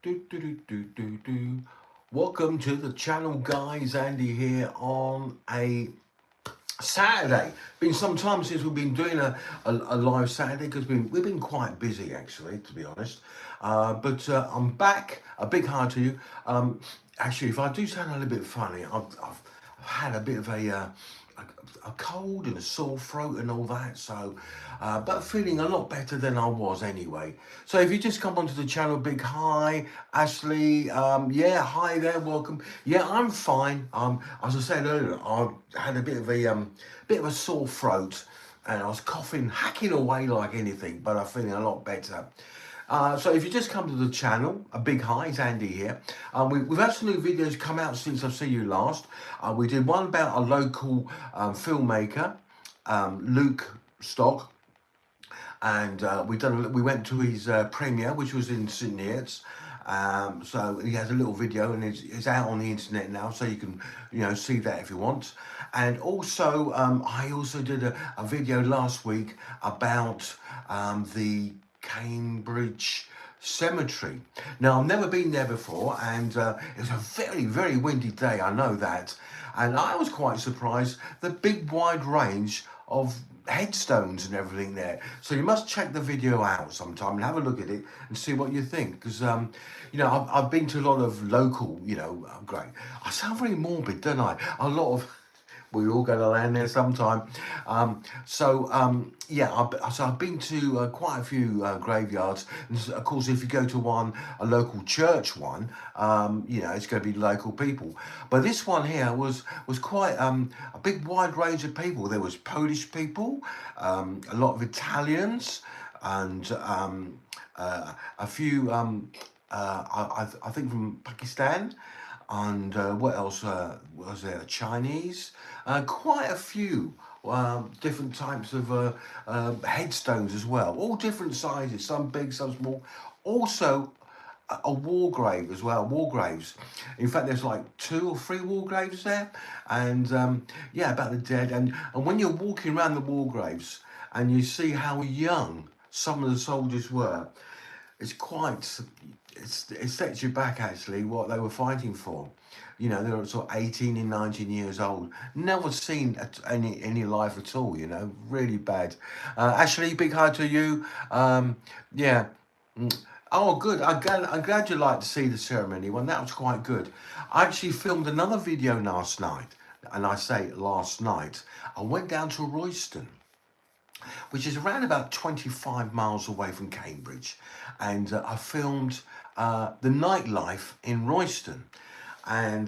Do, do, do, do, do, do. Welcome to the channel, guys. Andy here on a Saturday. Been some time since we've been doing a live Saturday because we've been quite busy, actually, to be honest. But I'm back. A big hi to you. Actually, if I do sound a little bit funny, I've had a bit of a cold and a sore throat and all that. So, but feeling a lot better than I was anyway. So if you just come onto the channel, big hi, Ashley. Yeah, hi there, welcome. Yeah, I'm fine. As I said earlier, I had a bit of a sore throat, and I was coughing, hacking away like anything. But I'm feeling a lot better. So if you just come to the channel, a big hi, it's Andy here. We've had some new videos come out since I've seen you last. We did one about a local filmmaker, Luke Stock, and we went to his premiere, which was in St Neots. So he has a little video, and it's out on the internet now, so you can see that if you want. And also, I also did a video last week about the Cambridge Cemetery. Now, I've never been there before, and it was a very, very windy day, I know that. And I was quite surprised, the big wide range of headstones and everything there. So you must check the video out sometime and have a look at it and see what you think. Because, I've been to a lot of local, great. I sound very morbid, don't I? A lot of we're all going to land there sometime. So I've been to quite a few graveyards. And of course, if you go to a local church one, it's going to be local people. But this one here was quite a big wide range of people. There was Polish people, a lot of Italians, and a few, I think from Pakistan. And what else was there? Chinese, quite a few different types of headstones as well, all different sizes, some big, some small. Also, a war grave as well, war graves. In fact, there's like 2 or 3 war graves there, and about the dead. And when you're walking around the war graves and you see how young some of the soldiers were, it's quite, it sets you back actually what they were fighting for. They were sort of 18 and 19 years old. Never seen any life at all, really bad. Ashley, big hi to you. Yeah. Oh, good. I'm glad you liked to see the ceremony one. That was quite good. I actually filmed another video last night, and I say last night. I went down to Royston, which is around about 25 miles away from Cambridge. And I filmed the nightlife in Royston. And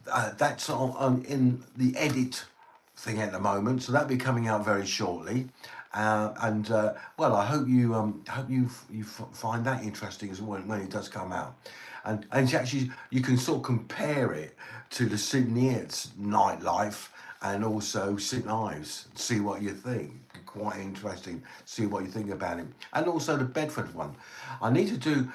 that's in the edit thing at the moment. So that'll be coming out very shortly. Well, I hope you find that interesting as well when it does come out. And it's actually, you can sort of compare it to the St Neots nightlife and also St Ives, see what you think. Quite interesting, see what you think about it. And also the Bedford one. I need to do,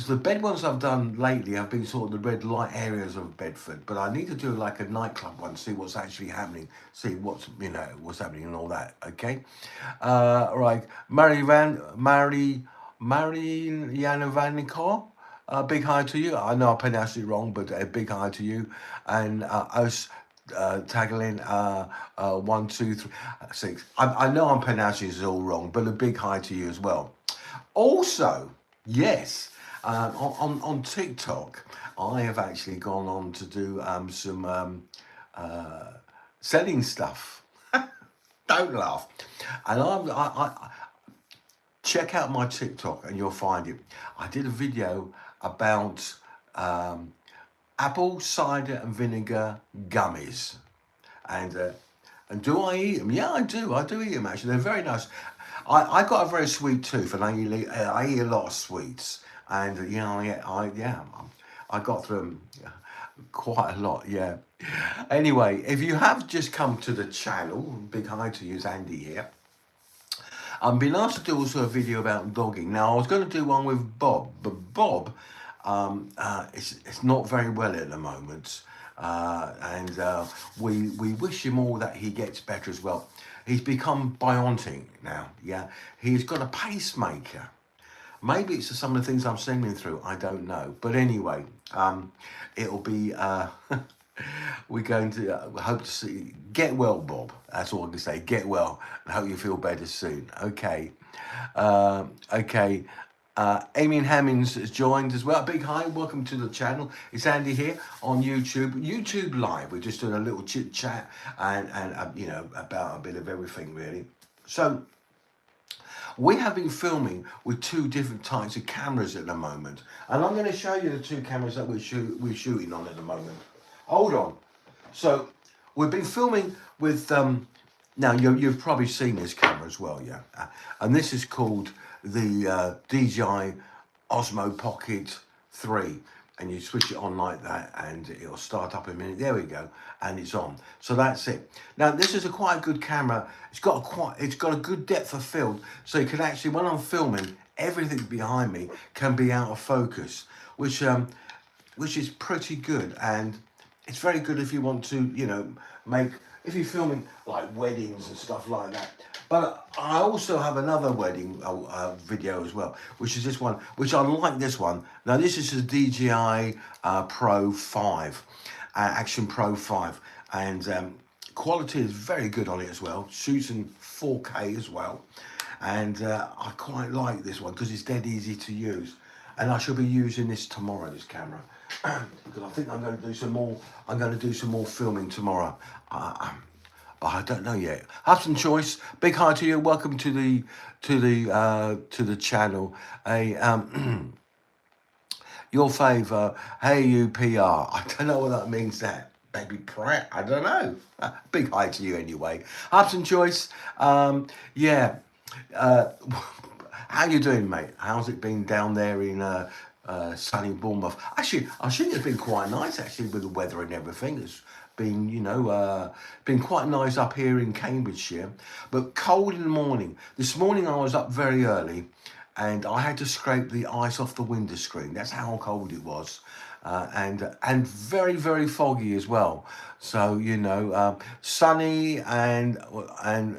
the bed ones I've done lately have been sort of the red light areas of Bedford, but I need to do like a nightclub one, see what's actually happening, see what's happening and all that, okay? Right, Mary Yanovaniko, big hi to you. I know I pronounced it wrong, but a big hi to you. And Os Taglin, 1, 2, 3, 6. I know I'm pronouncing this all wrong, but a big hi to you as well. Also, yes, on TikTok, I have actually gone on to do some selling stuff. Don't laugh. And I check out my TikTok and you'll find it. I did a video about apple cider and vinegar gummies, and do I eat them? Yeah, I do. I do eat them actually. They're very nice. I got a very sweet tooth, and I eat a lot of sweets, and I got through them quite a lot. Yeah. Anyway, if you have just come to the channel, big hi to you, it's Andy here. I'm being asked to do also a video about dogging. Now I was going to do one with Bob, but Bob, it's not very well at the moment, and we wish him all that he gets better as well. He's become bionic now. Yeah, he's got a pacemaker, Maybe it's some of the things I'm singing through. I don't know. But anyway, it'll be. We're going to hope to see. Get well, Bob. That's all I can say. Get well, and hope you feel better soon. Okay. Okay. Amy Hammonds has joined as well. A big hi, welcome to the channel. It's Andy here on YouTube. YouTube Live. We're just doing a little chit chat and you know, about a bit of everything really. So we have been filming with two different types of cameras at the moment, and I'm going to show you the two cameras that we're shooting on at the moment. Hold on. So we've been filming with now you've probably seen this camera as well, yeah. And this is called the DJI Osmo Pocket 3, and you switch it on like that and it'll start up in a minute. There we go, and it's on. So that's it. Now this is a quite good camera. It's got a good depth of field, so you can actually, when I'm filming, everything behind me can be out of focus, which is pretty good. And it's very good if you want to, you know, if you're filming like weddings and stuff like that. But I also have another wedding video as well, which is this one, which I like this one. Now this is a DJI Pro 5, Action Pro 5, and quality is very good on it as well. Shoots in 4K as well, and I quite like this one because it's dead easy to use. And I shall be using this tomorrow, this camera, because I think I'm going to do some more. I'm going to do some more filming tomorrow. But I don't know yet. Hudson Choice, big hi to you. Welcome to the channel. Your favour, hey UPR. I don't know what that means. That maybe Pratt. I don't know. Big hi to you anyway. Hudson Choice. Yeah. How you doing, mate? How's it been down there in sunny Bournemouth? Actually, I think it's been quite nice, actually, with the weather and everything. It's been, you know, been quite nice up here in Cambridgeshire, but cold in the morning. This morning I was up very early, and I had to scrape the ice off the window screen. That's how cold it was. And very, very foggy as well. So, you know, sunny and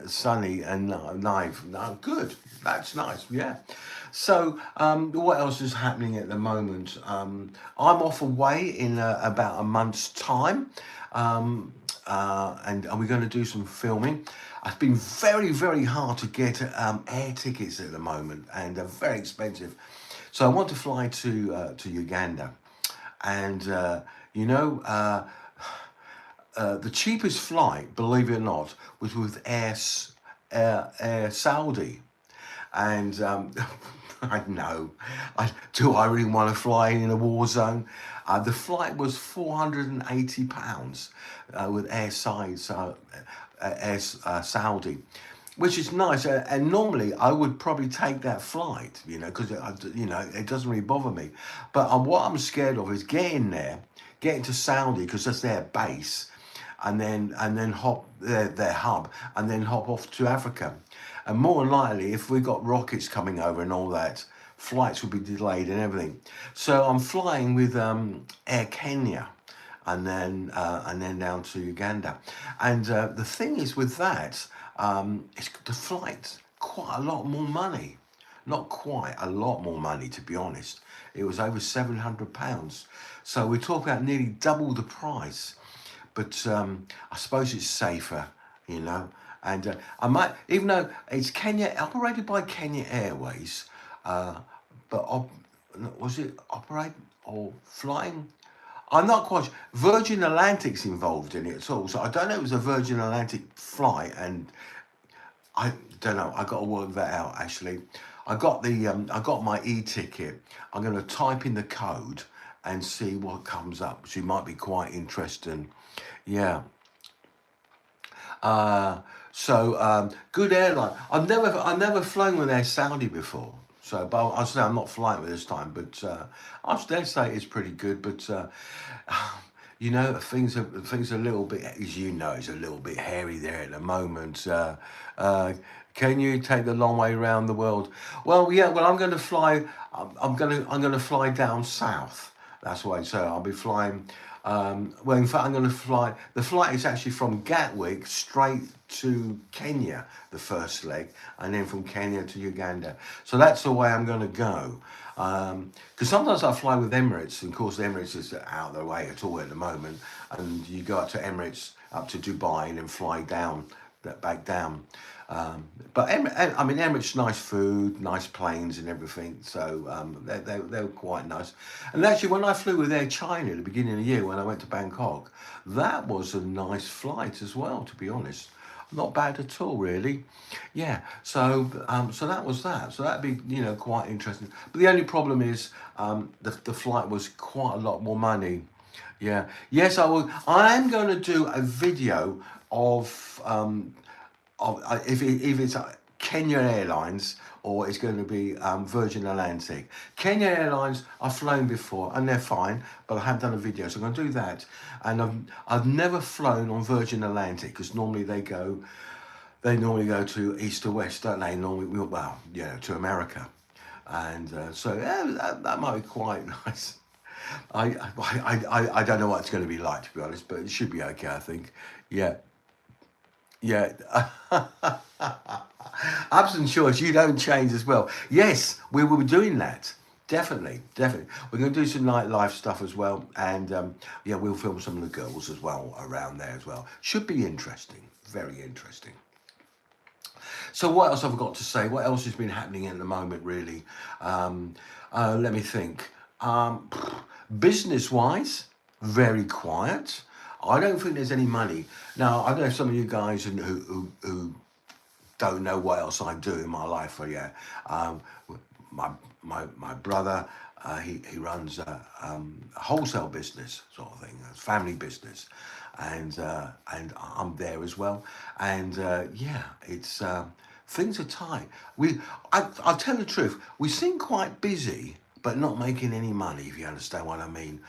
sunny and live. No, good. That's nice. Yeah. So, what else is happening at the moment? I'm off away in about a month's time, and we're going to do some filming. It's been very, very hard to get air tickets at the moment, and they're very expensive. So I want to fly to Uganda. And, you know, the cheapest flight, believe it or not, was with Air Saudi. And I know, do I really want to fly in a war zone? The flight was £480 with Air Saudi, which is nice. And normally I would probably take that flight, you know, because you know, it doesn't really bother me. But what I'm scared of is getting to Saudi, because that's their base, and then hop their hub, and then hop off to Africa. And more than likely, if we got rockets coming over and all that, flights would be delayed and everything. So I'm flying with Air Kenya, and then down to Uganda. And the thing is with that, it's the flight's quite a lot more money. Not quite a lot more money, to be honest. It was over £700. So we're talking about nearly double the price. But I suppose it's safer, you know. And I might, even though it's Kenya, operated by Kenya Airways, but was it operate or flying? I'm not quite sure. Virgin Atlantic's involved in it at all, so I don't know if it was a Virgin Atlantic flight, and I don't know. I got to work that out. Actually, I got my e-ticket. I'm going to type in the code and see what comes up. So it might be quite interesting. Yeah. So good airline. I've never flown with Air Saudi before. So, but I'll say I'm not flying with this time. But I dare say it's pretty good. But you know, things are a little bit, as you know, it's a little bit hairy there at the moment. Can you take the long way around the world? Well, yeah. Well, I'm going to fly. I'm going to fly down south. That's why. So I'll be flying. Well, in fact, I'm going to fly. The flight is actually from Gatwick straight to Kenya, the first leg, and then from Kenya to Uganda. So that's the way I'm going to go. Because sometimes I fly with Emirates, and of course, Emirates is out of the way at all at the moment. And you go up to Emirates, up to Dubai, and then fly down, back down. But I mean, Emirates, nice food, nice planes, and everything. So they were quite nice. And actually, when I flew with Air China at the beginning of the year, when I went to Bangkok, that was a nice flight as well. To be honest, not bad at all, really. Yeah. So that was that. So that'd be quite interesting. But the only problem is the flight was quite a lot more money. Yeah. Yes, I will. I am going to do a video of if it's Kenya Airlines or it's going to be Virgin Atlantic. Kenya Airlines I've flown before and they're fine, but I haven't done a video, so I'm going to do that. And I've never flown on Virgin Atlantic because normally they normally go to east to west, don't they? Normally, well, to America, and so yeah, that might be quite nice. I don't know what it's going to be like, to be honest, but it should be okay, I think. Yeah. Yeah. Absent choice, you don't change as well. Yes, we will be doing that. Definitely. We're going to do some nightlife stuff as well. And yeah, we'll film some of the girls as well around there as well. Should be interesting. Very interesting. So what else have I got to say? What else has been happening at the moment, really? Let me think. Business-wise, very quiet. I don't think there's any money. Now, I know some of you guys who don't know what else I do in my life. Or yeah, my brother, he runs a wholesale business sort of thing, a family business, and I'm there as well. And yeah, it's things are tight. I'll tell the truth. We seem quite busy, but not making any money. If you understand what I mean.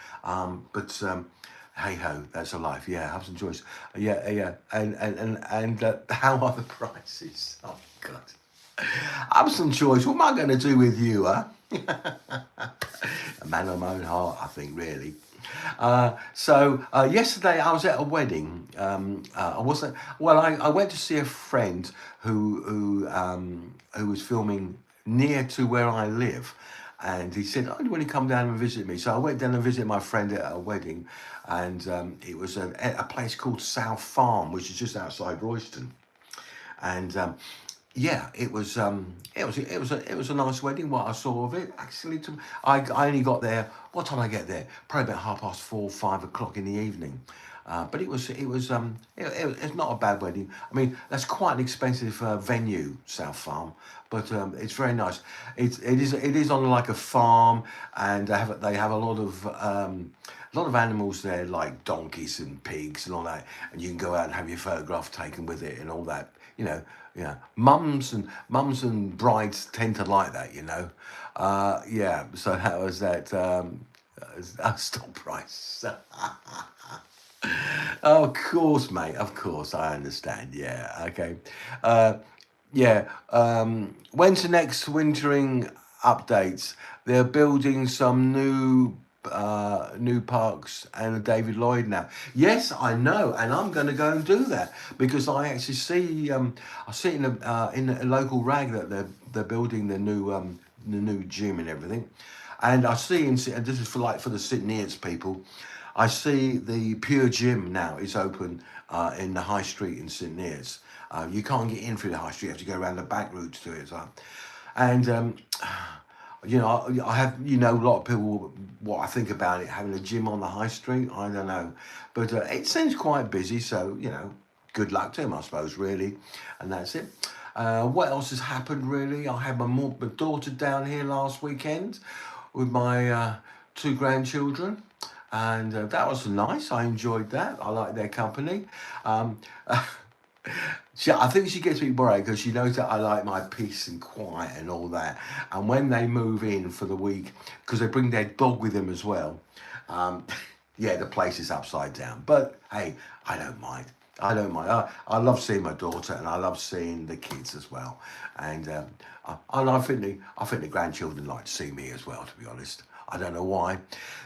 Hey ho, that's a life. Yeah, have some choice. Yeah, and how are the prices? Oh God, have some choice. What am I going to do with you, huh? A man of my own heart, I think, really. So yesterday I was at a wedding. I wasn't. Well, I went to see a friend who was filming near to where I live. And he said, "Oh, do you want to come down and visit me?" So I went down and visited my friend at a wedding, and it was a place called South Farm, which is just outside Royston. And yeah, it was a nice wedding. What I saw of it, actually, I only got there. What time did I get there? Probably about 4:30, 5 o'clock in the evening. But it's not a bad wedding. I mean, that's quite an expensive venue, South Farm, but it's very nice. It is on like a farm, and they have a lot of animals there, like donkeys and pigs and all that, and you can go out and have your photograph taken with it and all that. Mums and brides tend to like that. Yeah. So that was that. Stock price. Of course, mate. Of course, I understand. Yeah. Okay. Yeah. When's the next wintering updates? They're building some new parks and a David Lloyd now. Yes, I know, and I'm going to go and do that because I actually see I see in a local rag that they're building the new gym and everything, and I see and this is for the Sydneyans people. I see the Pure Gym now is open in the High Street in St Neots. You can't get in through the High Street; you have to go around the back routes to it. And I have a lot of people what I think about it having a gym on the High Street. I don't know, but it seems quite busy. So good luck to him, I suppose, really. And that's it. What else has happened, really? I had my daughter down here last weekend with my 2 grandchildren. And that was nice. I enjoyed that. I like their company. I think she gets me worried because she knows that I like my peace and quiet and all that. And when they move in for the week, because they bring their dog with them as well, yeah, the place is upside down. But hey, I don't mind. I love seeing my daughter, and I love seeing the kids as well. And I think the grandchildren like to see me as well. To be honest, I don't know why.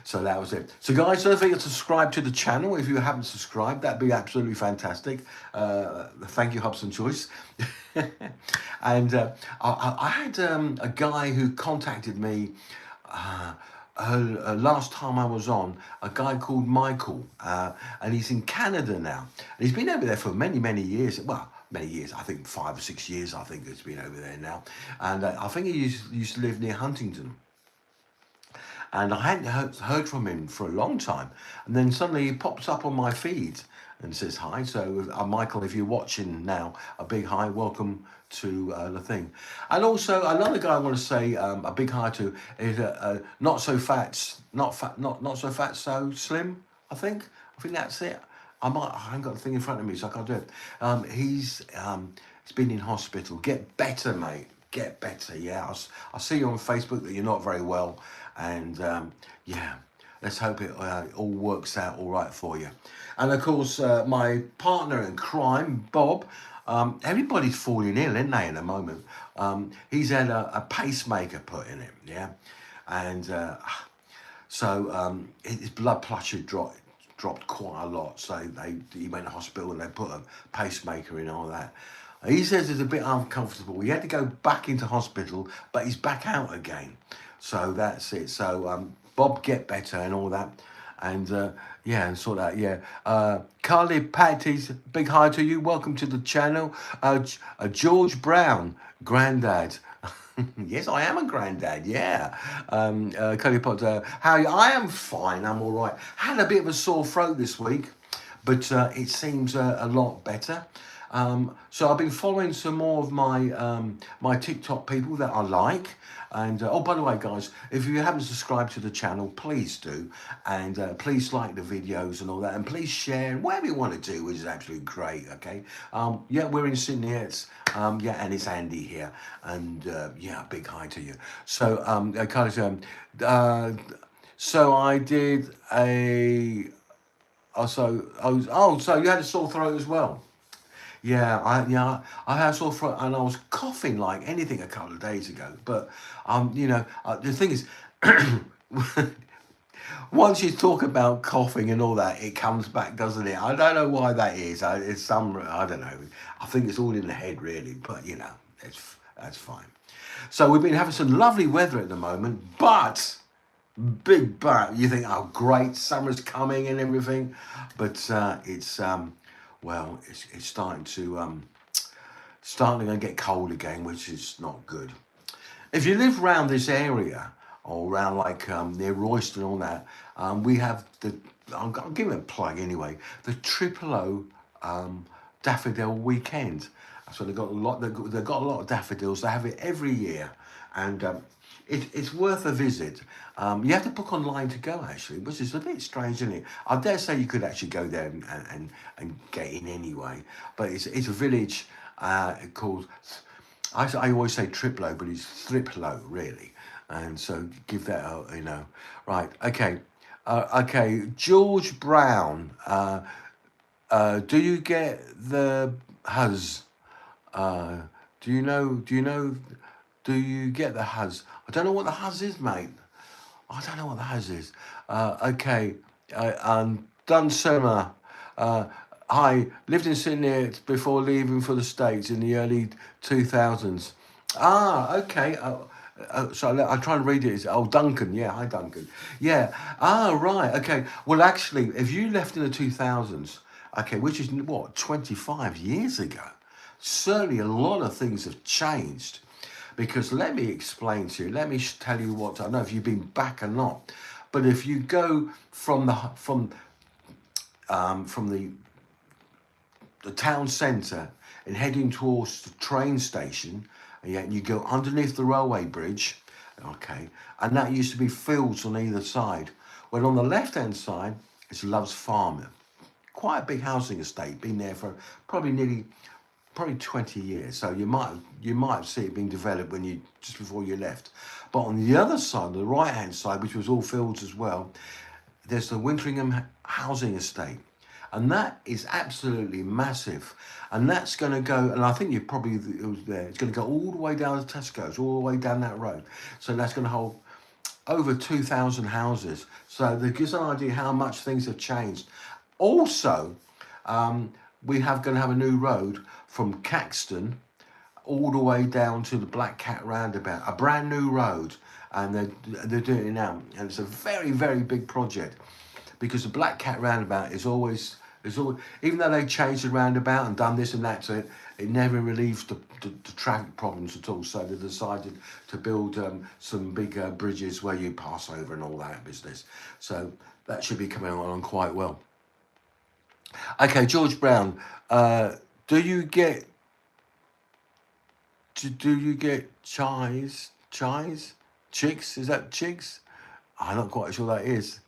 So that was it. So guys, don't forget to subscribe to the channel if you haven't subscribed. That'd be absolutely fantastic. Thank you, Hobson Choice. And I had a guy who contacted me last time I was on, a guy called Michael, and he's in Canada now. And he's been over there for many, many years. Well, many years, I think 5 or 6 years, I think it's been over there now. And I think he used to live near Huntington. And I hadn't heard from him for a long time. And then suddenly he pops up on my feed and says hi. So, Michael, if you're watching now, a big hi, welcome to the thing. And also another guy I want to say a big hi to is not so fat, not so fat, so slim. I think that's it. I haven't got the thing in front of me, so I can't do it. He's been in hospital. Get better, mate. Get better. Yeah, I see you on Facebook that you're not very well, and yeah, let's hope it all works out all right for you. And of course, my partner in crime, Bob. Everybody's falling ill, isn't they, in a moment? He's had a pacemaker put in him, yeah, and so his blood pressure dropped quite a lot. So he went to hospital and they put a pacemaker in, all that. He says it's a bit uncomfortable. He had to go back into hospital, but he's back out again. So that's it. So Bob, get better and all that. And yeah, and sort that, yeah. Carly Patty's big hi to you. Welcome to the channel. George Brown, granddad. Yes, I am a granddad, yeah. Carly Potter, how are you? I am fine, I'm all right. Had a bit of a sore throat this week, but it seems a lot better. So I've been following some more of my TikTok people that I like. And oh, by the way, guys, if you haven't subscribed to the channel, please do. And please like the videos and all that. And please share and whatever you want to do, which is absolutely great, okay? Yeah, we're in Sydney. It's, yeah, and it's Andy here. And yeah, big hi to you. So, so I did a... so you had a sore throat as well? Yeah, I had a sore throat and I was coughing like anything a couple of days ago. But you know, the thing is, once you talk about coughing and all that, it comes back, doesn't it? I don't know why that is. It's I don't know. I think it's all in the head, really. But you know, that's fine. So we've been having some lovely weather at the moment, but big but. You think, oh, great, summer's coming and everything, but it's well, it's starting to get cold again, which is not good. If you live around this area or around like near Royston and all that, we have I'll give it a plug anyway. The Triple O Daffodil Weekend. So they've got a lot. They've got a lot of daffodils. They have it every year, and it's worth a visit. You have to book online to go, actually, which is a bit strange, isn't it? I dare say you could actually go there and get in anyway. But it's a village called, I always say Triplo, but it's Thriplo, really. And so give that a, you know. Right, okay. Okay, George Brown. Do you get the Huz? Do you get the Huz? I don't know what the Huz is, mate. I don't know what the Huz is. Okay, Dunsummer. Hi, lived in Sydney before leaving for the States in the early 2000s. Ah, okay. So I'm trying to read it. Oh, Duncan. Yeah, hi, Duncan. Yeah. Ah, right. Okay. Well, actually, if you left in the 2000s, okay, which is what, 25 years ago, certainly a lot of things have changed. Because let me explain to you, let me tell you what, I don't know if you've been back or not, but if you go from the town centre and heading towards the train station, and you go underneath the railway bridge, okay, and that used to be fields on either side. Well, on the left-hand side, it's Love's Farm, quite a big housing estate, been there for probably 20 years. So you might see it being developed just before you left. But on the other side, the right-hand side, which was all fields as well, there's the Wintringham housing estate. And that is absolutely massive. And that's going to go, and I think it was there, it's going to go all the way down to Tesco's, all the way down that road. So that's going to hold over 2,000 houses. So that gives an idea how much things have changed. Also, we have going to have a new road from Caxton all the way down to the Black Cat roundabout, a brand new road, and they're doing it now, and it's a very, very big project, because the Black Cat roundabout is always, even though they changed the roundabout and done this and that to it, it never relieves the traffic problems at all. So they decided to build some big bridges where you pass over and all that business. So that should be coming along quite well. Okay, George Brown, do you get chicks? Is that chicks? I'm not quite sure that is.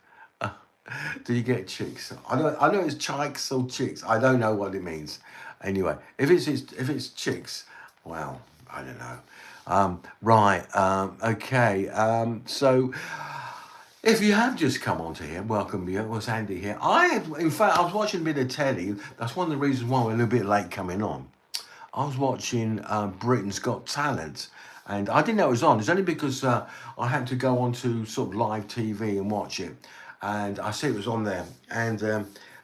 Do you get chicks? I know it's chikes or chicks. I don't know what it means. Anyway, if it's chicks, well, I don't know. Right. Okay. So if you have just come onto here, welcome you. It was Andy here. In fact, I was watching a bit of telly. That's one of the reasons why we're a little bit late coming on. I was watching Britain's Got Talent, and I didn't know it was on. It's only because I had to go on to sort of live TV and watch it, and I see it was on there. And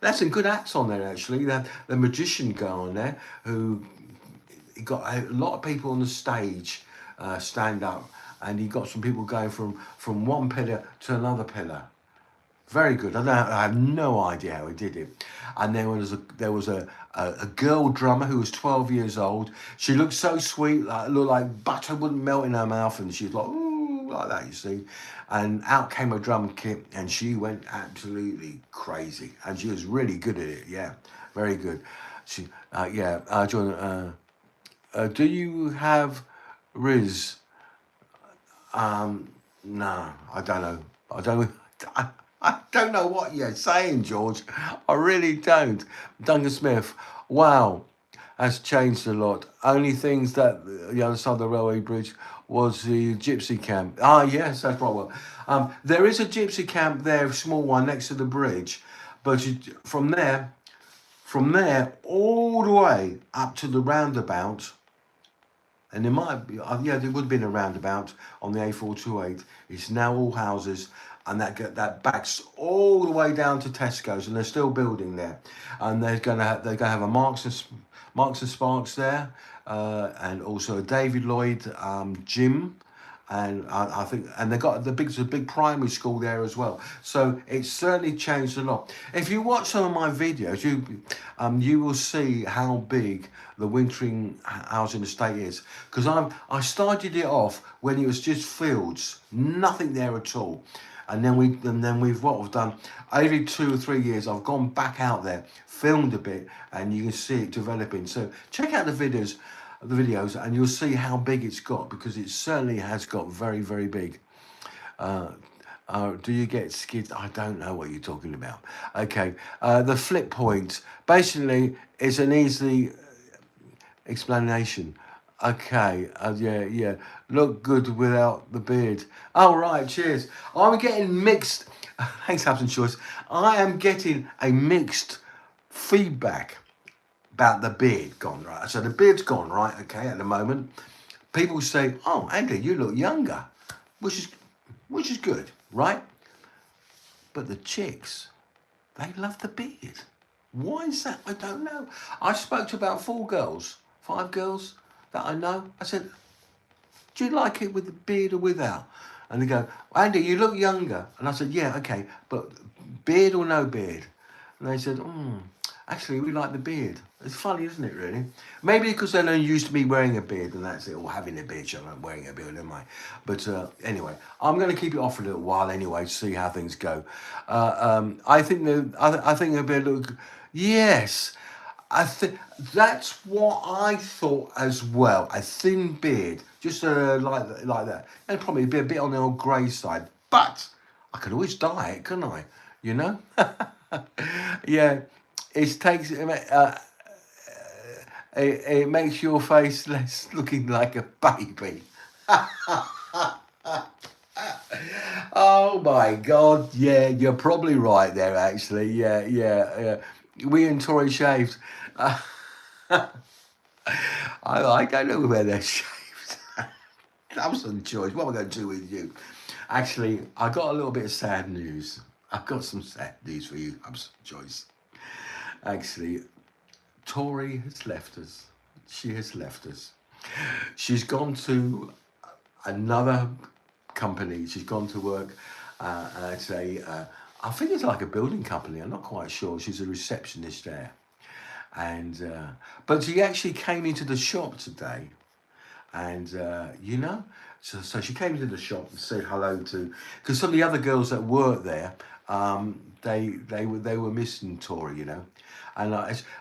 there's some good acts on there, actually. The magician guy on there, who got a lot of people on the stage stand up, and he got some people going from one pillar to another pillar. Very good. I have no idea how he did it. And there was a girl drummer who was 12 years old. She looked so sweet, looked like butter wouldn't melt in her mouth, and she was like, ooh, like that, you see. And out came a drum kit, and she went absolutely crazy. And she was really good at it. Yeah, very good. She, John, do you have Riz? No, I don't know. I don't know what you're saying, George. I really don't. Duncan Smith, wow, has changed a lot. Only things that the other side of the railway bridge was the gypsy camp. Ah, yes, that's right. Well, there is a gypsy camp there, a small one next to the bridge, but from there all the way up to the roundabout. And there might be, there would have been a roundabout on the A428. It's now all houses, and that backs all the way down to Tesco's, and they're still building there. And they're gonna have a Marks and Sparks there, and also a David Lloyd gym. And I think, and they got the big primary school there as well. So it's certainly changed a lot. If you watch some of my videos, you will see how big the Wintering housing estate is. Because I started it off when it was just fields, nothing there at all. And then we've what we've done every 2 or 3 years. I've gone back out there, filmed a bit, and you can see it developing. So check out the videos, and you'll see how big it's got, because it certainly has got very, very big. Do you get skids? I don't know what you're talking about. Okay, the flip point basically is an easy explanation. Okay, yeah, look good without the beard. Oh, right, cheers. I'm getting mixed. Thanks, Hudson Choice. I am getting a mixed feedback about the beard gone, right? So the beard's gone, right? Okay, at the moment, people say, "Oh, Andy, you look younger," which is good, right? But the chicks, they love the beard. Why is that? I don't know. I spoke to about 5 girls that I know. I said, "Do you like it with the beard or without?" And they go, "Andy, you look younger." And I said, "Yeah, okay, but beard or no beard?" And they said, "Actually, we like the beard." It's funny, isn't it, really? Maybe because they're not used to me wearing a beard, and that's it, or having a beard, so I'm wearing a beard, am I? But anyway, I'm going to keep it off for a little while anyway, to see how things go. I think they'll be a little... Yes, I think that's what I thought as well. A thin beard, just like that. And probably be a bit on the old grey side. But I could always dye it, couldn't I? You know? Yeah, it makes your face less looking like a baby. Oh my God! Yeah, you're probably right there. Actually, yeah. We and Tory shaved. I don't know where they're shaved. That was some choice. What am I going to do with you? Actually, I got a little bit of sad news. I've got some sad news for you, Joyce. Actually, Tori has left us. She has left us. She's gone to another company. She's gone to work at I think it's like a building company. I'm not quite sure. She's a receptionist there. And but she actually came into the shop today, and so she came into the shop and said hello to, because some of the other girls that work there, they were missing Tori, and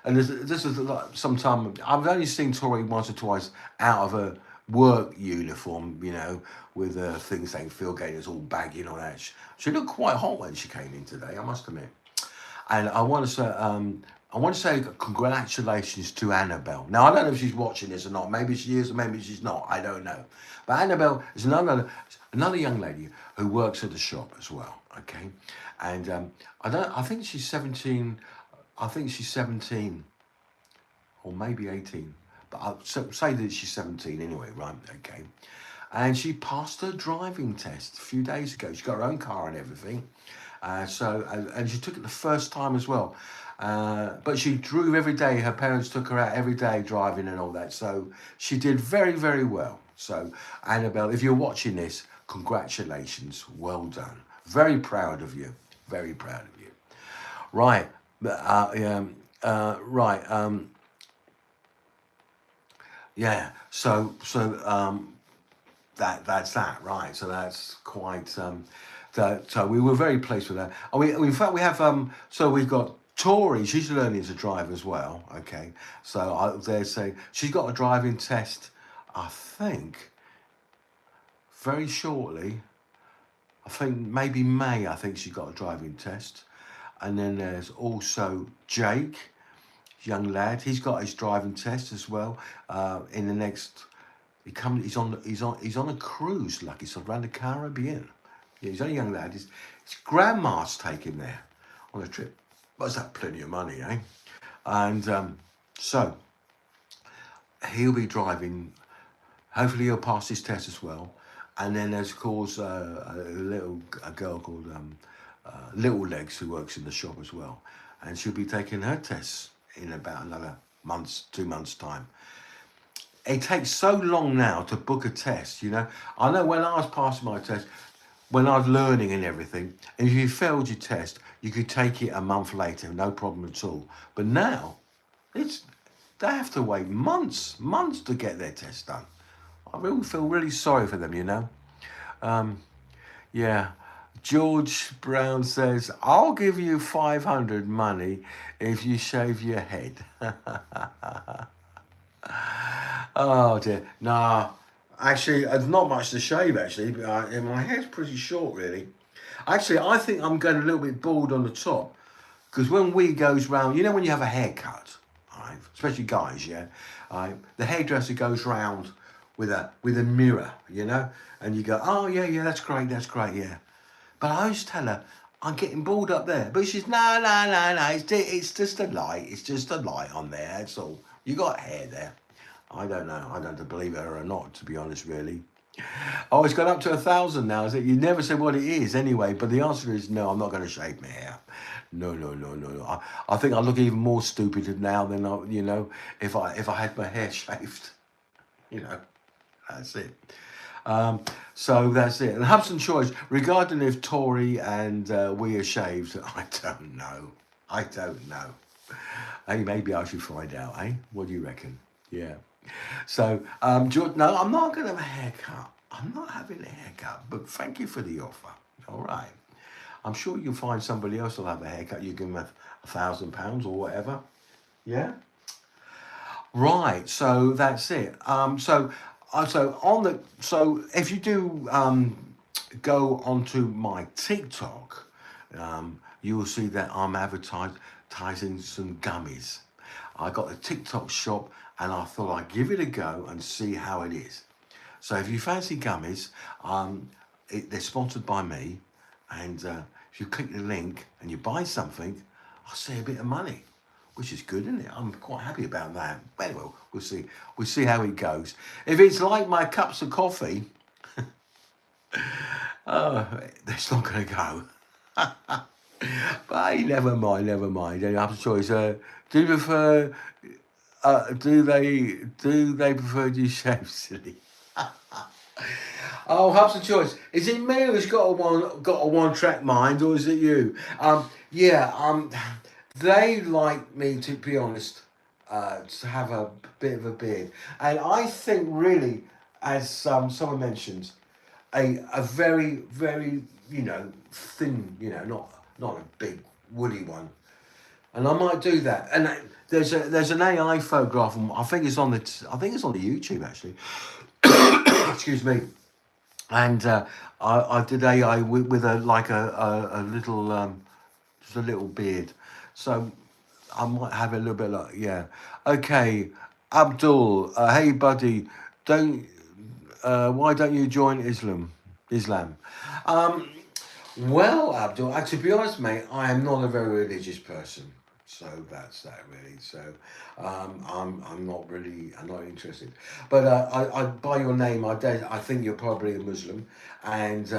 this is like sometime I've only seen Tori once or twice out of her work uniform, with things saying Phil Gaynor all baggy and all that. She looked quite hot when she came in today, I must admit. And I want to say congratulations to Annabelle. Now, I don't know if she's watching this or not. Maybe she is, or maybe she's not. I don't know. But Annabelle is another young lady who works at the shop as well. Okay, and I think she's 17. I think she's 17, or maybe 18. But I'll say that she's 17 anyway, right? Okay. And she passed her driving test a few days ago. She got her own car and everything. And she took it the first time as well. But she drove every day. Her parents took her out every day driving and all that. So she did very, very well. So Annabelle, if you're watching this, congratulations. Well done. Very proud of you. Very proud of you. Right. Right. Yeah. That's that, right? So that's quite. So we were very pleased with that. And in fact, we have. So we've got Tori. She's learning to drive as well. Okay. So they're saying she's got a driving test. I think very shortly. I think maybe May. I think she got a driving test. And then there's also Jake, young lad. He's got his driving test as well. In the next. He's on a cruise, like he's around the Caribbean. Yeah, he's only a young lad. His grandma's taking there on a trip. But that plenty of money, eh? And so he'll be driving. Hopefully he'll pass his test as well. And then there's of course a girl called Little Legs who works in the shop as well, and she'll be taking her tests in about another 2 months time. It takes so long now to book a test, I know when I was passing my test, when I was learning and everything, and if you failed your test, you could take it a month later, no problem at all. But now, they have to wait months to get their test done. I really feel really sorry for them, Yeah. George Brown says, I'll give you 500 money if you shave your head. Oh dear, nah. Actually, there's not much to shave. Actually, my hair's pretty short, really. Actually, I think I'm going a little bit bald on the top, because when wig goes round, when you have a haircut, right? Especially guys, yeah. The hairdresser goes round with a mirror, and you go, oh yeah, that's great, yeah. But I always tell her I'm getting bald up there, but she's no, it's just a light. It's just a light on there. That's all. You got hair there. I don't know. I don't know to believe her or not, to be honest, really. Oh, it's gone up to 1,000 now, is it? You never said what it is anyway, but the answer is no, I'm not going to shave my hair. No. I think I look even more stupid now than if I had my hair shaved. That's it. So that's it. And Hubson Choice, regarding if Tori and we are shaved, I don't know. Hey, maybe I should find out, eh? What do you reckon? Yeah. So, George, no, I'm not going to have a haircut. I'm not having a haircut, but thank you for the offer. All right. I'm sure you'll find somebody else will have a haircut. You give them £1,000 or whatever. Yeah. Right. So that's it. So if you do go onto my TikTok, you will see that I'm advertising some gummies. I got a TikTok shop, and I thought I'd give it a go and see how it is. So if you fancy gummies, they're sponsored by me, and if you click the link and you buy something, I'll save a bit of money, which is good, isn't it? I'm quite happy about that. But anyway, we'll see how it goes. If it's like my cups of coffee, Oh, that's not going to go. But hey, never mind, never mind. Any other choice? Do you prefer? Do they prefer to shave silly? Oh, Hub's choice. Is it me who's got a one track mind, or is it you? Yeah. They like me, to be honest, to have a bit of a beard, and I think really, as someone mentioned, a very very thin, not a big woolly one, and I might do that. And there's an AI photograph. I think it's on the YouTube actually. Excuse me. And I did AI with a little just a little beard, so I might have a little bit like yeah. Okay, Abdul. Hey buddy, don't why don't you join Islam? Um, well, Abdul, to be honest, mate, I am not a very religious person, so that's that really. So, I'm not interested. But I by your name, I think you're probably a Muslim, and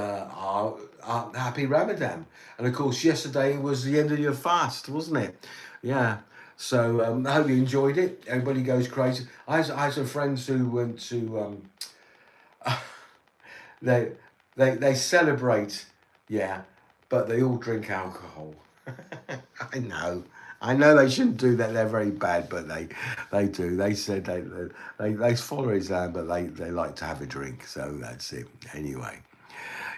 happy Ramadan. And of course, yesterday was the end of your fast, wasn't it? Yeah. So I hope you enjoyed it. Everybody goes crazy. I had some friends who went to they they celebrate, yeah, but they all drink alcohol. I know. I know they shouldn't do that. They're very bad, but they do. They said they follow Islam, but they like to have a drink. So that's it. Anyway,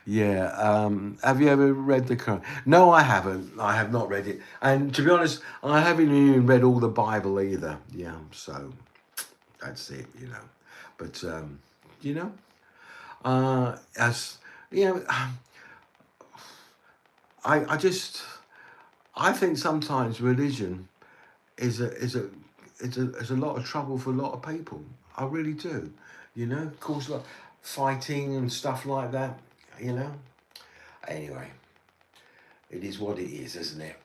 yeah. Have you ever read the Quran? No, I haven't. I have not read it. And to be honest, I haven't even read all the Bible either. Yeah. So that's it. But you know, as you know, I just I think sometimes religion is a lot of trouble for a lot of people. I really do. Cause like fighting and stuff like that. You know. Anyway, it is what it is, isn't it?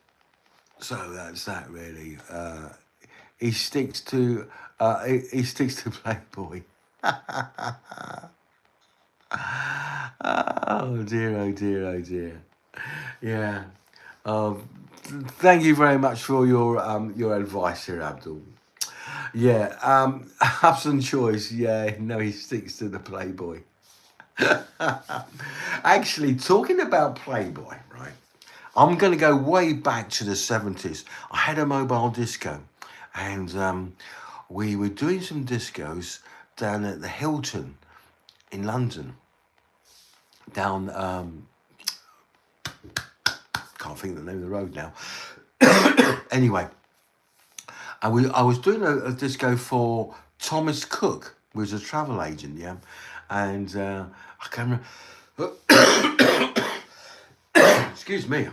So that's that really. He sticks to Playboy. Oh dear, oh dear, oh dear. Yeah. Um, Thank you very much for your advice here, Abdul. Yeah. Hudson Choice. Yeah. No, he sticks to the Playboy. Actually, talking about Playboy, right? I'm going to go way back to the 70s. I had a mobile disco, and we were doing some discos down at the Hilton in London. Down, can't think of the name of the road now. Anyway, I was doing a disco for Thomas Cook, who was a travel agent, yeah, and I can't remember. Excuse me,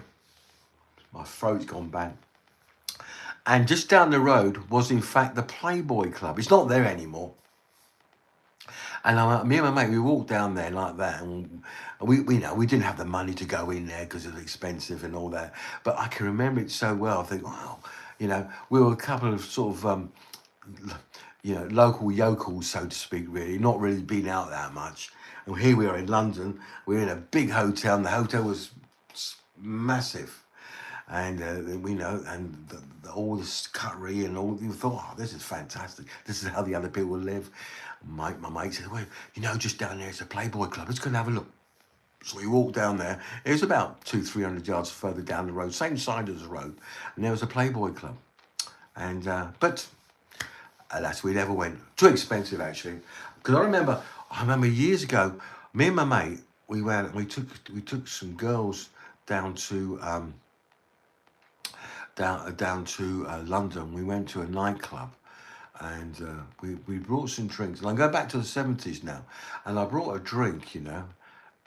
my throat's gone bad. And just down the road was in fact the Playboy Club. It's not there anymore. And me and my mate, we walked down there like that, and we didn't have the money to go in there because it was expensive and all that. But I can remember it so well. I think, wow, we were a couple of sort of local yokels, so to speak, really, not really been out that much. And here we are in London. We're in a big hotel, and the hotel was massive. And all this cutlery and all. You thought, oh, this is fantastic. This is how the other people live. My mate said, well, just down there, it's a Playboy Club. Let's go and have a look. So we walked down there. It was about 200-300 yards further down the road, same side as the road, and there was a Playboy Club. And but alas, we never went. Too expensive, actually. Because I remember years ago, me and my mate, we went. We took some girls down to down to London. We went to a nightclub, and we brought some drinks. And I go back to the 70s now, and I brought a drink.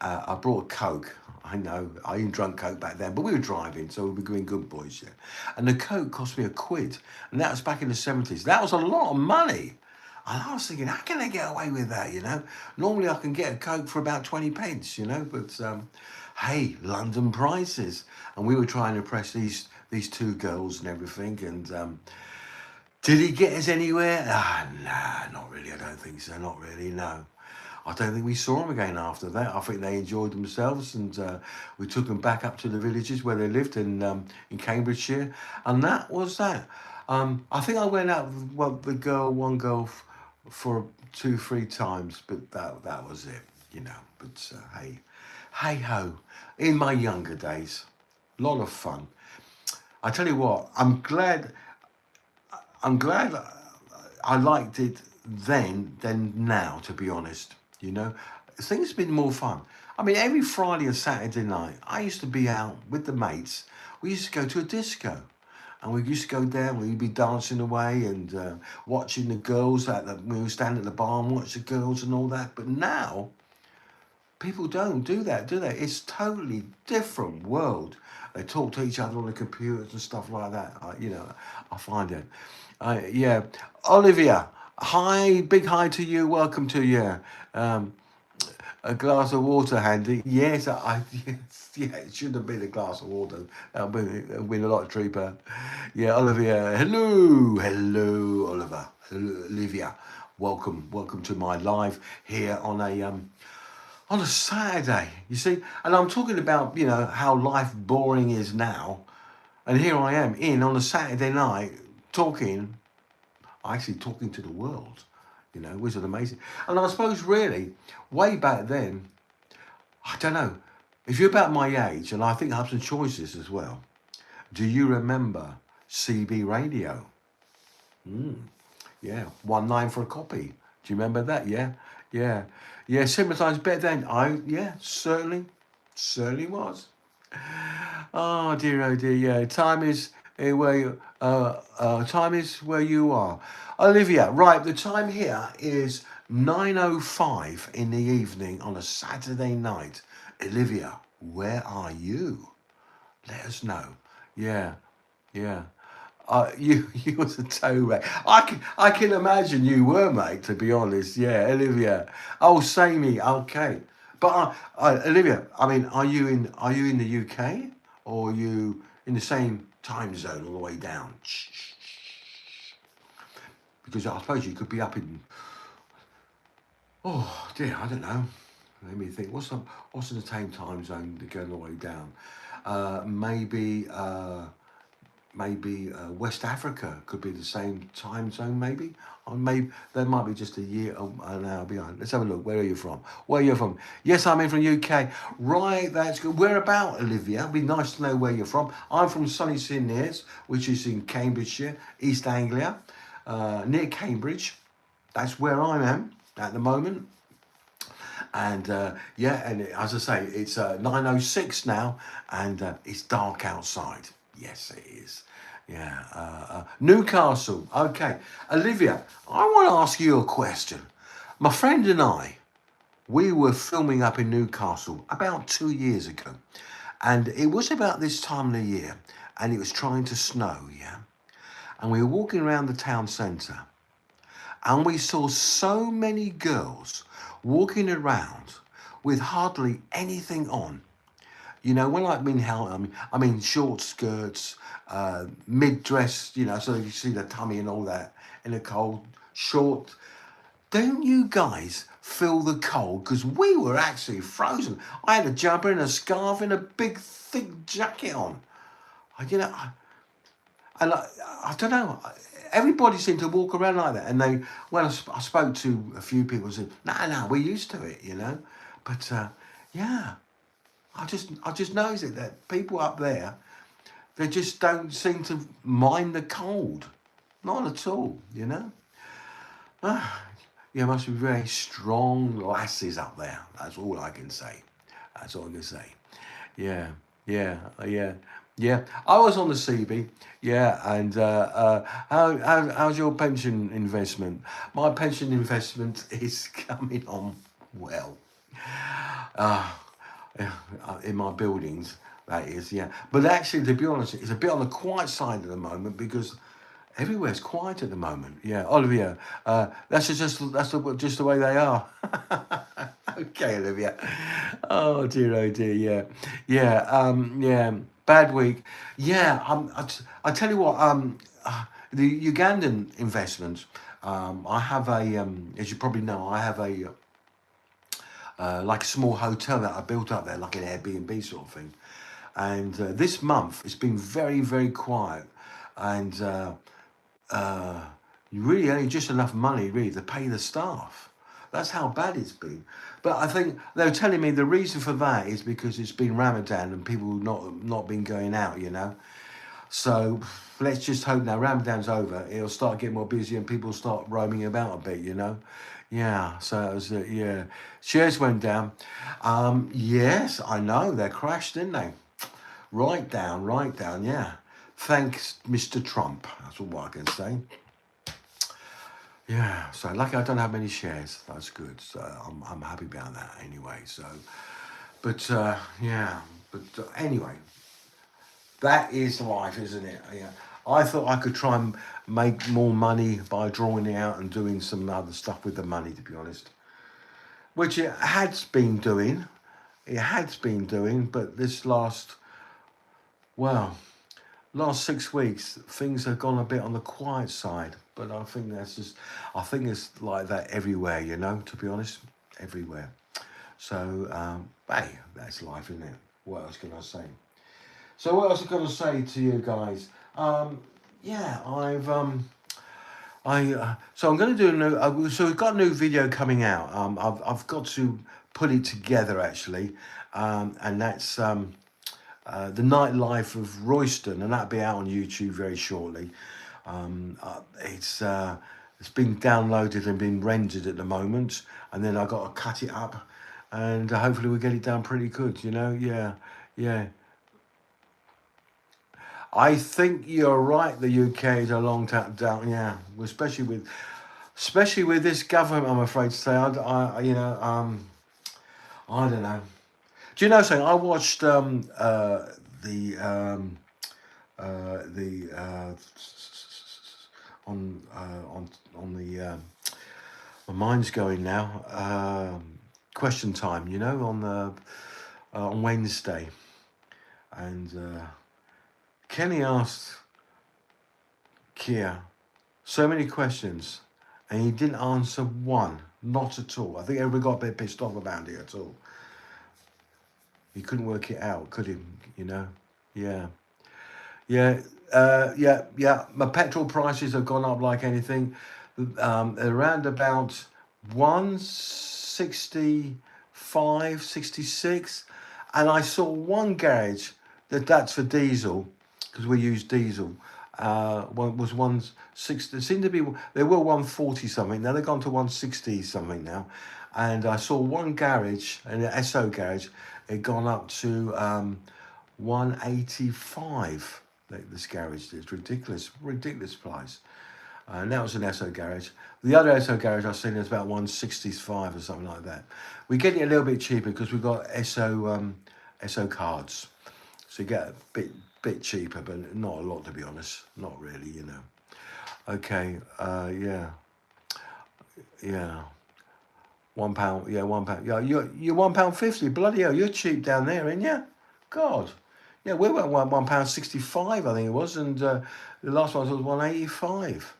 I brought a Coke. I know I even drunk Coke back then, but we were driving, so we were being good boys, yeah. And the Coke cost me £1, and that was back in the 70s. That was a lot of money. And I was thinking, how can I get away with that? Normally I can get a Coke for about 20 pence, but hey, London prices. And we were trying to impress these two girls and everything. And did he get us anywhere? Nah, not really. I don't think so. Not really. No. I don't think we saw them again after that. I think they enjoyed themselves, and we took them back up to the villages where they lived in Cambridgeshire, and that was that. I think I went out with one girl for 2, 3 times, but that was it, you know. But hey ho, in my younger days, a lot of fun. I tell you what, I'm glad I liked it then than now, to be honest. You know, things have been more fun. I mean, every Friday and Saturday night, I used to be out with the mates. We used to go to a disco. And we used to go there, we'd be dancing away and watching the girls. We would stand at the bar and watch the girls and all that. But now, people don't do that, do they? It's totally different world. They talk to each other on the computers and stuff like that. I find it. Yeah, Olivia. Hi, big hi to you. Welcome to you. Um, a glass of water handy. Yes, yes, yeah. It should have been a glass of water. That would been a lot cheaper. Yeah, Olivia. Hello, Oliver. Hello, Olivia. Welcome to my live here on a Saturday, you see. And I'm talking about, how life boring is now. And here I am on a Saturday night actually talking to the world, which is amazing. And I suppose really, way back then, I don't know, if you're about my age, and I think Hudson Choices as well, do you remember CB Radio? Yeah, 1 9 for a copy. Do you remember that? Yeah, yeah, yeah. Similar times better then. Yeah, certainly was. Oh dear, oh dear. Yeah, time is where you are, Olivia. Right, the time here is 9:05 in the evening on a Saturday night. Olivia, where are you? Let us know. Yeah, yeah. You was a toe rag. I can imagine you were, mate. To be honest, yeah, Olivia. Oh, samey. Okay, but Olivia. I mean, are you in the UK or are you in the same time zone all the way down? Because I suppose you could be up in. Oh dear, I don't know. Let me think. What's in the same time zone to go all the way down? Maybe. Maybe West Africa could be the same time zone, maybe. Or maybe there might be just a year an hour behind. Let's have a look. Where are you from? Where are you from? Yes, I'm in from UK. Right, that's good. Where about, Olivia? It'd be nice to know where you're from. I'm from sunny St Neots, which is in Cambridgeshire, East Anglia, near Cambridge. That's where I am at the moment. And yeah, and as I say, it's 9:06 now, and it's dark outside. Yes, it is. Yeah, Newcastle. Okay, Olivia, I want to ask you a question. My friend and I, we were filming up in Newcastle about 2 years ago, and it was about this time of the year, and it was trying to snow. Yeah, and we were walking around the town centre, and we saw so many girls walking around with hardly anything on. When I mean short skirts, mid dress, so you see the tummy and all that in the cold, short. Don't you guys feel the cold? Because we were actually frozen. I had a jumper and a scarf and a big thick jacket on. I don't know. Everybody seemed to walk around like that, and I spoke to a few people and said, "No, we're used to it." But yeah, I just noticed it that people up there, they just don't seem to mind the cold, not at all. You must be very strong lasses up there. That's all I can say. That's all I can say. Yeah, yeah. Yeah, I was on the CB. Yeah, and how's your pension investment? My pension investment is coming on well. Uh, in my buildings, that is, yeah. But actually, to be honest, it's a bit on the quiet side at the moment because everywhere's quiet at the moment. Yeah, Olivia, that's just the way they are. Okay, Olivia. Oh dear, yeah, yeah. Bad week. Yeah, I tell you what. The Ugandan investments. I have as you probably know, I have like a small hotel that I built up there, like an Airbnb sort of thing. And this month it's been very, very quiet, and you really only just enough money really to pay the staff. That's how bad it's been. But I think they were telling me the reason for that is because it's been Ramadan and people not been going out, you know. So let's just hope now Ramadan's over, it'll start getting more busy and people start roaming about a bit, you know. Yeah, so it was, yeah. Shares went down. Yes, I know, they crashed, didn't they? Right down, yeah. Thanks, Mr. Trump. That's all I can say. Yeah, so lucky I don't have many shares. That's good. So I'm happy about that anyway. So, but yeah, but anyway, that is life, isn't it? Yeah. I thought I could try and make more money by drawing it out and doing some other stuff with the money, to be honest. Which it has been doing. It has been doing, but this last 6 weeks, things have gone a bit on the quiet side. But I think I think it's like that everywhere, you know, to be honest, everywhere. So, hey, that's life, isn't it? What else can I say? So what else am I going to say to you guys? Yeah, so I'm going to do a new. So we've got a new video coming out. I've got to put it together actually, and that's the nightlife of Royston, and that'll be out on YouTube very shortly. It's been downloaded and been rendered at the moment, and then I got to cut it up, and hopefully we'll get it done pretty good. You know, yeah. I think you're right. The UK is a long time down. Yeah, especially with this government. I'm afraid to say, I don't know. Do you know something? I watched the on the my mind's going now. Question time, you know, on Wednesday, and Kenny asked Keir so many questions, and he didn't answer one, not at all. I think everybody got a bit pissed off about it at all. He couldn't work it out, could he? You know, yeah. My petrol prices have gone up like anything. Around about 165, 66, and I saw one garage that's for diesel, because we use diesel. One was 160. It seemed to be they were 140 something. Now they've gone to 160 something now, and I saw one garage, an SO garage, it gone up to 185. This garage is ridiculous price. And that was an SO garage. The other SO garage I've seen is about 165 or something like that. We get it a little bit cheaper because we've got SO cards, so you get a bit cheaper, but not a lot, to be honest. Not really, you know. Okay, yeah. £1. Yeah, £1. Yeah, you're £1.50. Bloody hell, you're cheap down there, ain't you? God. Yeah, we went £1.65, I think it was, and the last one was 185.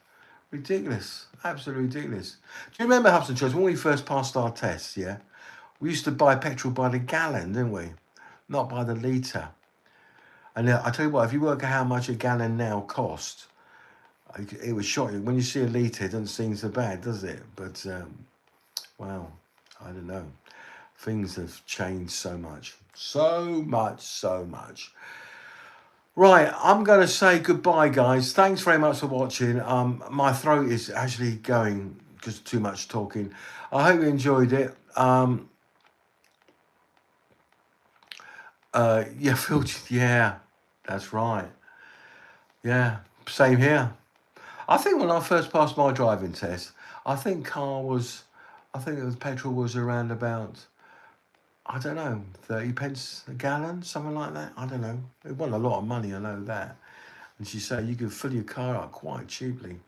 Ridiculous, absolutely ridiculous. Do you remember, Hubs and Church, when we first passed our tests? Yeah, we used to buy petrol by the gallon, didn't we? Not by the litre. And I tell you what, if you work out how much a gallon now costs, it was shocking. When you see a litre, it doesn't seem so bad, does it? But wow, I don't know. Things have changed so much. Right, I'm going to say goodbye, guys. Thanks very much for watching. My throat is actually going because too much talking. I hope you enjoyed it. Yeah, Phil, yeah, that's right. Yeah, same here. I think when I first passed my driving test, I think petrol was around about, I don't know, 30 pence a gallon, something like that. I don't know. It wasn't a lot of money, I know that. And she said you could fill your car up quite cheaply.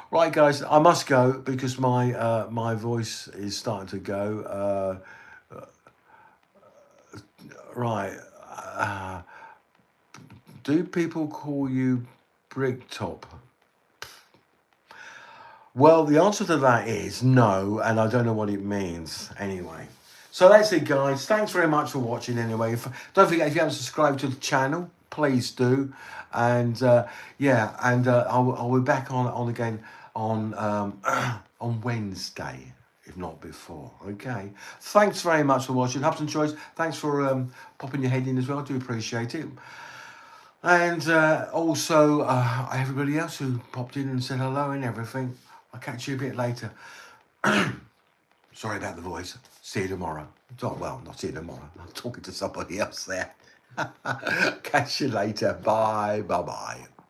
Right, guys, I must go because my voice is starting to go. Right. Do people call you Bricktop? Well, the answer to that is no, and I don't know what it means anyway. So that's it, guys. Thanks very much for watching anyway. Don't forget, if you haven't subscribed to the channel, please do. And yeah, and I'll be back on again on on Wednesday, if not before. Okay. Thanks very much for watching. Hubs and Choice. Thanks for popping your head in as well. I do appreciate it. And also everybody else who popped in and said hello and everything. I'll catch you a bit later. Sorry about the voice. See you tomorrow. Oh, well, not see you tomorrow. I'm talking to somebody else there. Catch you later. Bye. Bye-bye.